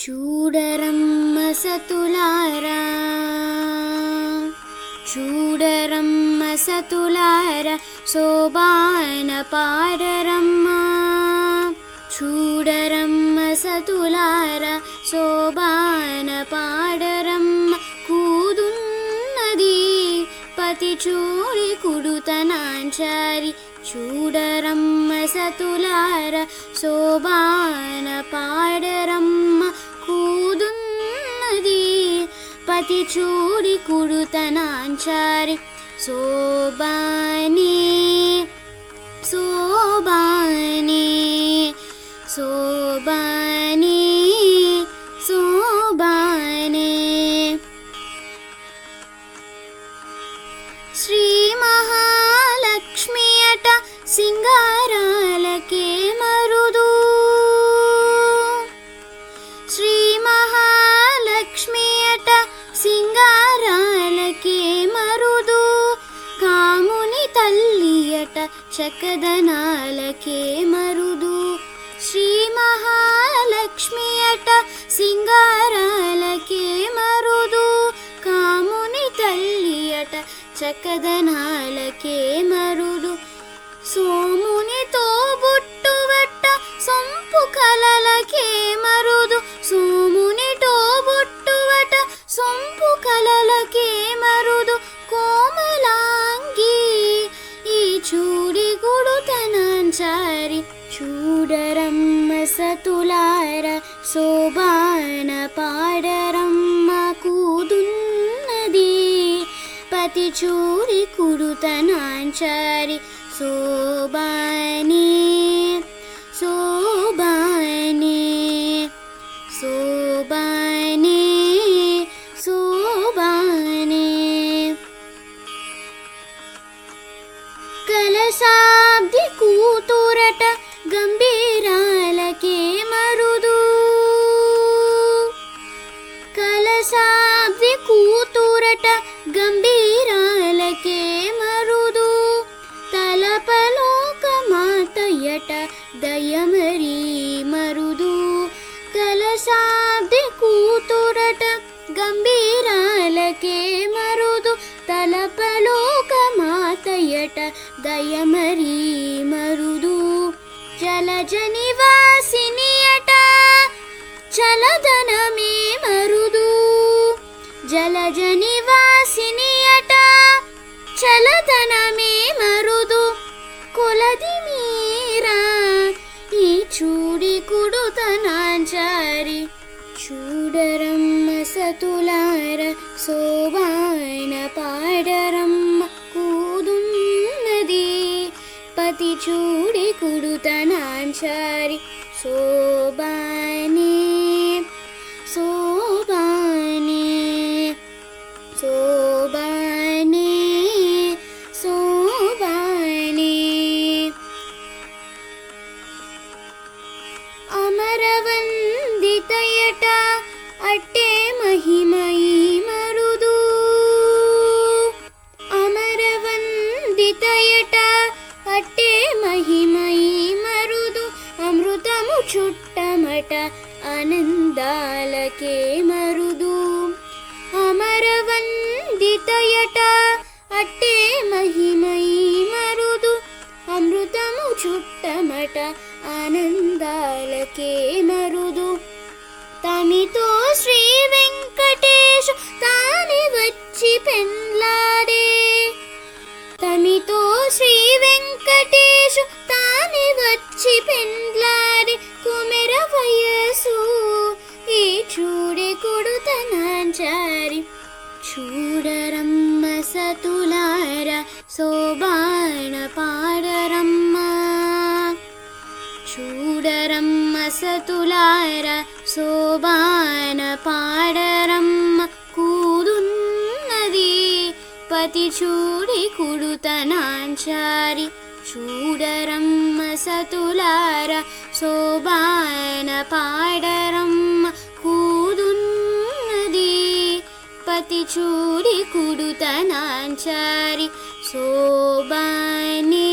చూడరమ్మ సతులారా, చూడరమ్మ సతులారా, శోభాన పాడరమ్మ. చూడరమ్మ సతులారా, శోభాన పాడరమ్మ. కూదున్నది పతి చూడి కుడుతనాంచారి. చూడరమ్మ సతులారా, శోభాన పాడరమ్మ. కూదున్నది పతి చూడి కుడుతనాంచారి. శోభానే శోభానే శోభానే శోభానే. శ్రీ మహాలక్ష్మి అట సింగారాలకే మరుదు. శ్రీ మహాలక్ష్మి అట సింగారాలకే మరుదు. కాముని తల్లి అట చకదనాలకే మరుదు. శ్రీ మహాలక్ష్మి అట సింగారాలకే మరుదు. కాముని తల్లి అట చకదనాలకే మరుదు. సోమునితో బుట్టువట్ట సొంపు కలలకే మరుదు. సోమునితో బుట్టువట సొంపు కలలకే మరుదు. కోమలాంగి ఈ చూడి గుడుతనాంచారి. చూడరమ్మ సతులారా, శోభాన పాడరమ్మ. కూదున్నది పతి చూడి కుడుతనాంచారి. శోభానే శోభానే శోభానే శోభానే. కలశాబ్ది కూతురట గంభీరాలకే మరుదు. కలశాబ్ది కూతురట గంభీరాలకే మరుదు. తలపలోక మాతయట దయమరీ మరుదు. కలశాబ్ది కూతురట గంభీరాలకే మరుదు. తలపలోక మాతయట దయమరీ మరుదు. జలజ నివాసిని అట చలదనమే మరుదు. జలజ నివాసిని అట చలదనమే మరుదు. కొలది మీరా ఈ చూడి కుడుతనాంచారి. చూడరమ్మ సతులారా, శోభాన పాడరమ్మ. కూదున్నది పతి చూడి కుడుతనాంచారి. శోభానే శోభానే శోభానే శోభానే. అమరవందితయట అట్టే మహిమయీ మరుదు. అమరవందితయట అట్టే మహిమయీ మరుదు. అమృతము చుట్టమట ఆనందాలకే మరుదు. అమరవందితయట అట్టే మహిమయీ మరుదు. అమృతము చుట్టమట ఆనందాలకే మరుదు. తమితో శ్రీ వెంకటేశ తానే వచ్చి పెండ్లాడే. తమితో శ్రీ వెంకటేశ తానే వచ్చి పెండ్లాడే. కుమెర వయసు ఈ చూడే కొడుతనాంచారి. చూడరమ్మ సతులారా, శోభాన పాడరమ్మ. చూడరమ్మ సతులారా, శోభాన పాడరమ్మ. కూదున్నది పతి చూడి కుడుతనాంచారి. చూడరమ్మ సతులారా, శోభాన పాడరమ్మ. కూదున్నది పతి చూడి కుడుతనాంచారి. శోభానే